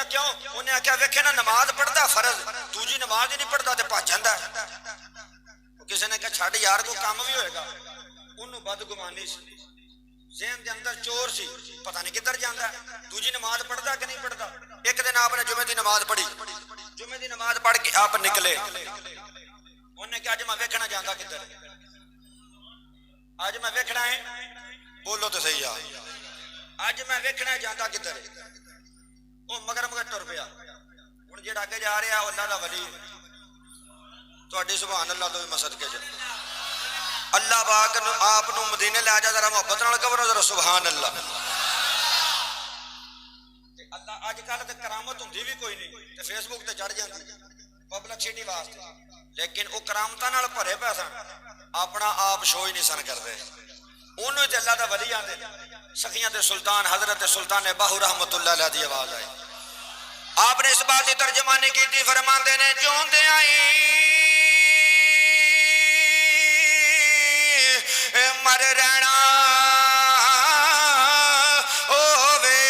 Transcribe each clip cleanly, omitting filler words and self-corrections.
क्यों? उन्हें आख्या वेखे ना नमाज पढ़ता फर्ज, दूजी नमाज ही नहीं पढ़ता तो भज जाता। किसी ने कहा छड़ यार को काम भी होएगा। उन्होंने बदगुमानी सी, ज़हन के अंदर चोर सी, पता नहीं किधर जाता। दूजी नमाज पढ़ता कि नहीं पढ़ता। एक दिन आपने जुमे की नमाज पढ़ी, जुमे की नमाज पढ़ के आप निकले। उन्हें कहा अज मैं वेखना जाता किधर, अज मैं वेखना है, बोलो तो सही आ, अज मैं वेखना जाता किधर। वो मगर मगर तुर पिया। हुण जिहड़ा अगे जा रहा अल्लाह दा वली, तुहाडी सुभान अल्लाह तो भी मैं सदके चल। अल्लाह पाक आप नूं मदीने लै जा, जरा मुहब्बत नाल कहो जरा सुभान अल्लाह। अल्लाह अजकल तो करामत हुंदी भी कोई नहीं, ते फेसबुक ते चढ़ जाती पब्लिसिटी वास्ते, लेकिन वो करामतां नाल भरे पै सन, अपना आप शो ही नहीं सन करते। उन्होंने तो अल्लाह दा वली आंदे। सखियां दे सुल्तान हजरत सुल्तान बाहू रहमतुल्लाह अलैह दी आवाज आई। आपने इस बात की तर्जमानी की थी, फरमांदे ने जोंदे आई मर रहना होवे,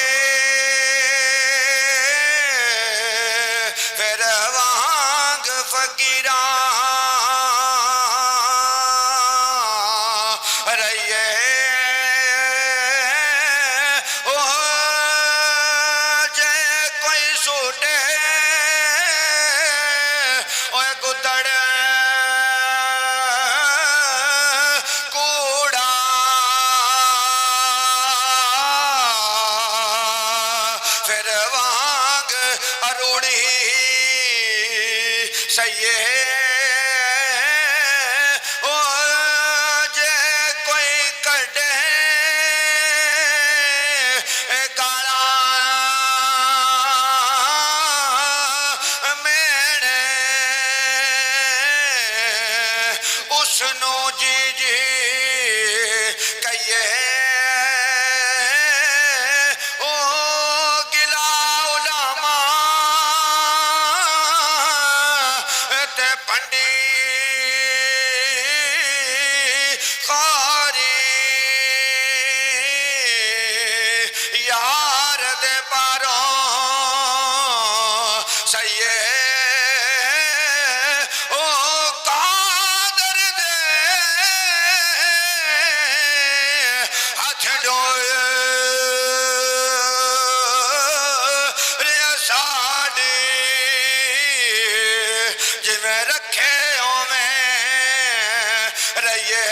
फिर वांग फकीरा रहिए। ओ जे कोई सूटे ओए गुदड़ कूड़ा, फिर वांग अरूड़ी सही। ओ जे कोई कटे गाला मेने, उसनू जी जी कहिए। ओ गिला उलामा ते पंडी खारी यार दे पारों सही। ओ कादर दे हाथ डोए रे साडी, जिवें रखे ओवें रहिए।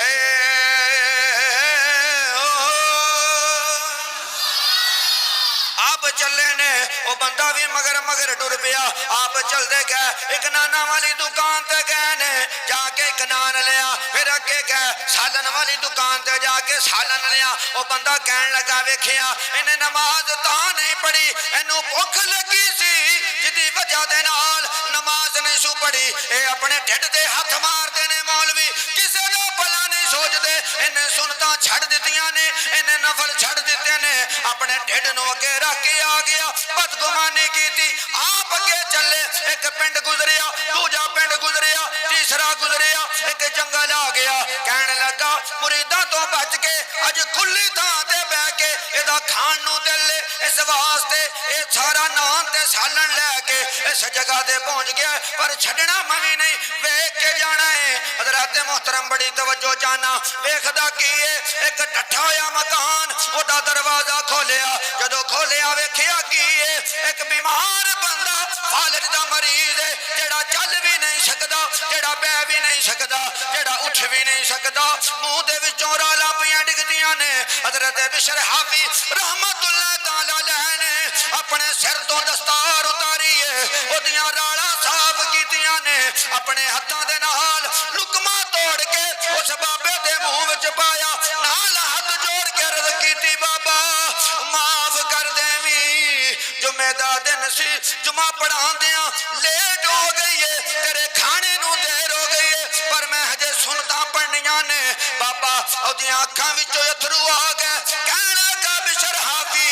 आप चले ने, वो बंदा भी मगर मगर टुर पिया। आप चलते गए, एक नाना वाली दुकान ते गए ने, जाके एक नान लिया। फिर अगे गए सालन वाली दुकान ते जाके सालन लिया। वो बंदा कहन लगा वेखिया इन्हें नमाज तां नहीं पढ़ी, इनू भुख लगी सी जिदी वजह दे नाल नमाज नहीं सू पढ़ी। ये अपने ढिड दे हथ मारते ने मौलवी, किसे दा भला नहीं सोचते। इन्हें सुनता छड़ दित्तियां ने, इन्हें नफल छड़ दिते ने, अपने ढिड नू अगे रख के आ गया। बदगुमानी की थी, आप अगे चले। एक पिंड गुजरिया, दूजा पिंड गुजरिया, तीसरा गुजरिया, एक जंगल आ गया। कहन लगा मुरीदा तो बच के अज खुली थां ते बह के एदा खाण नू दिल, इस वास्ते ये सारा नान ते सालन लैके इस जगह ते पहुंच गया। पर छड़ना मवी नहीं, वेख के जाना है। हजरत मोहतरम बड़ी तवज्जो चाहना। वेखदा की है, एक टट्ठा होया मकान, ओदा दरवाजा खोलिया। जदों खोलिया वेखिया की है, एक बीमार बंदा फालज दा मरीज है, जेड़ा चल भी नहीं सकदा, जेड़ा बह भी नहीं सकदा, जेड़ा उठ भी नहीं सकदा। मुंह दे विचों राला पियां डिगदियां ने। हजरत बिशर हाफी रहमतुल्लाह तआला अलैह ने अपने सिर तो दस्तार उतारी है, ओदियां राला साफ कीतियां ने। अपने हत्थां दे नाल लुकमा तोड़ के उस बाबे दे मुंह विच पाया, नाल हाथ जोड़ के अर्ज कीती बाबा माफ कर देवी, जुमे दा दिन सी, जुमा पढ़ांदियां लेट हो गई है, तेरे खाने नू देर हो गई है, पर मैं हजे सुनता पढ़नियां ने। बाबा ओदियां अखां विचों अथरू आ गए। कहण लगा बिशर हाफी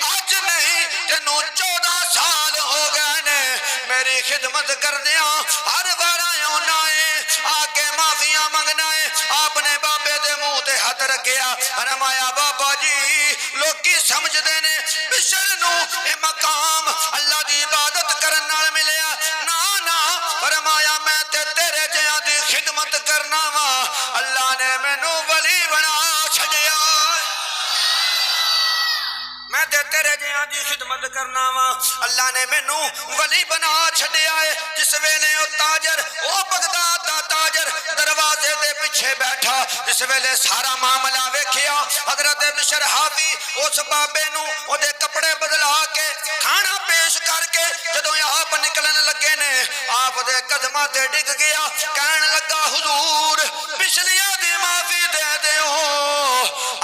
अज नहीं तेनू 14 साल हो गए ने मेरी खिदमत करदियां, हर बार आना है आके माफिया मंगना है। आपने बाबे दे मुंह ते हाथ रखिया, फरमाया बाबा जी लोकी समझदे ने बिशर नू ए मकाम अल्लाह खिदमत करना वा अल्लाह ने मैनू वली बना छड्या है जिस वेले ओ ताजर ओ बगदाद दा ताजर दरवाजे दे पिछे बैठा जिस वेले सारा मामला वेखिया हजरत बिशर हाफी उस बाबे नू ओदे कपड़े बदला के खाना पेश करके जदों आप निकलन लगे ने आप दे कदमां ते डिग गया कहन लगा हुजूर पिछलियां दी माफी दे दिओ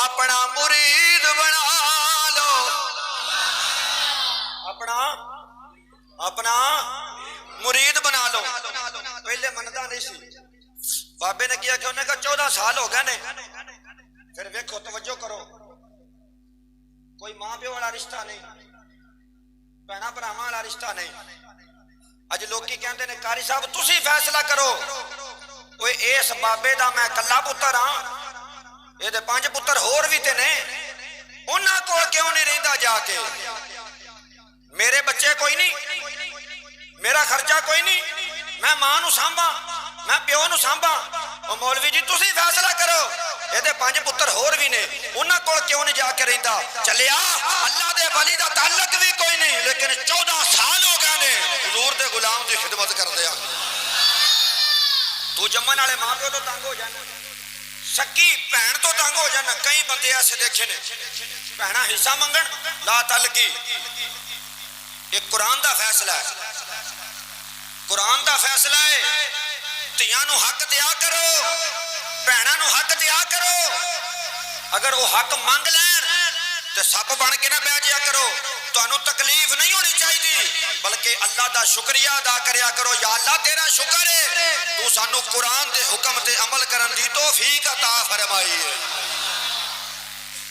अपना मुरीद बना लो अपना मुरीद बना लो पहले मनदा नहीं सी बाबे ने किया कि उन्हें कहा 14 साल हो गए ने फिर देखो तवज्जो करो कोई मां प्यो वाला रिश्ता नहीं भैणा भरावां वाला रिश्ता नहीं अज लोकी कहते ने कारी साहब तुसी फैसला करो ओए इस बाबे दा मैं कल्ला पुत्तर हां ਇਹਦੇ 5 ਪੁੱਤਰ ਹੋਰ ਵੀ ਤੇ ਨੇ ਉਹਨਾਂ ਕੋਲ ਕਿਉਂ ਨਹੀਂ ਰਹਿੰਦਾ ਜਾ ਕੇ मेरे बच्चे कोई नहीं मेरा खर्चा कोई नहीं मैं मां नू सांभा मैं प्यो नू सांभा ओ मौलवी जी तुसी फैसला करो ਇਹਦੇ 5 ਪੁੱਤਰ ਹੋਰ भी ने ਉਹਨਾਂ ਕੋਲ क्यों नहीं जाके ਰਹਿੰਦਾ ਚੱਲਿਆ अल्लाह दे वली दा ताल्लुक भी कोई नहीं लेकिन 14 साल हो गए ने हुजूर दे गुलाम दी खिदमत करदे आ तू जम्मन वाले मां प्यो तो तंग हो जाना सकी भैन तो तंग हो जाना कई बंदे ऐसे देखे ने भैना हिस्सा मंगन ला तल की एक कुरान दा फैसला है कुरान दा फैसला है धियां नू हक दिया करो भैना नू हक दिया करो अगर वो हक मंग लैन ते सप बन के ना बह जाया करो तुहानू तकलीफ नहीं होनी चाहिए बल्कि अल्लाह दा शुक्रिया अदा करया करो या अल्लाह तेरा शुक्र है तू सानू कुरान दे हुक्म ते अमल करन दी तौफीक अता फरमाई है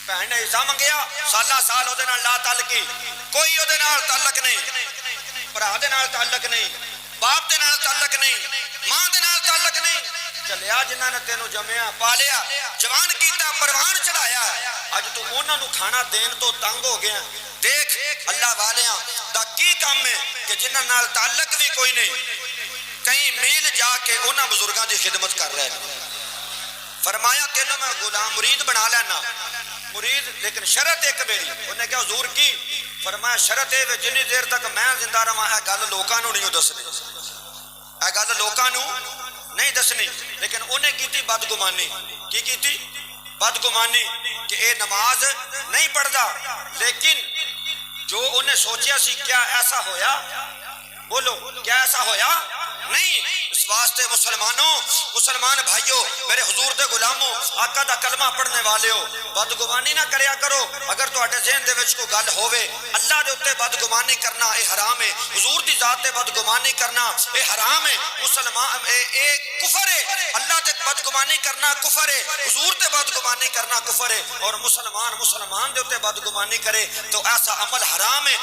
भैन ने हिस्सा मंगया साला साल ओदे नाल ला तलकी कोई ओदे नाल ताल्लुक नहीं भरा दे नाल ताल्लुक नहीं बाप दे नाल ताल्लुक नहीं मां दे नाल ताल्लुक नहीं चलिया जिन्हां ने तेनू जम्मिया पालिया जवान कीता परवान चढ़ाया अज तू उन्हां नू खाना देन तो तंग हो गया देख अल्लाह वालियां दा की काम है कि जिन्हां नाल ताल्लुक भी कोई नहीं कई मील जाके उन्हां बुजुर्गां दी खिदमत कर रहे हैं फरमाया तेनों मैं गुलाम मुरीद बना लेना मुरीद लेकिन शरत एक मेरी उन्हें क्या हुजूर की फरमाया शरत है जिन्नी देर तक मैं जिंदा रहा है गल लोकां नू नहीं दसनी है गल लोकां नू नहीं दसनी लेकिन उन्हें की बदगुमानी की बदगुमानी कि ये नमाज नहीं पढ़ता लेकिन जो उन्हें सोचा सी क्या ऐसा होया बोलो क्या ऐसा होया नहीं इस वास्ते मुसलमानों मुसलमान भाइयों मेरे हुजूर दे गुलामों आका दा कलमा पढ़ने वाले हो बदगुमानी ना करया करो अगर तुहाडे ज़हन दे विच कोई गल होवे अल्लाह दे उत्ते बदगुमानी करना ये हराम है हुजूर दी जात ते बदगुमानी करना ये हराम है मुसलमान ए कुफर है अल्लाह ते बदगुमानी करना कुफर है हुजूर ते बदगुमानी करना कुफर है और मुसलमान दे उत्ते बदगुमानी करे तो ऐसा अमल हराम है।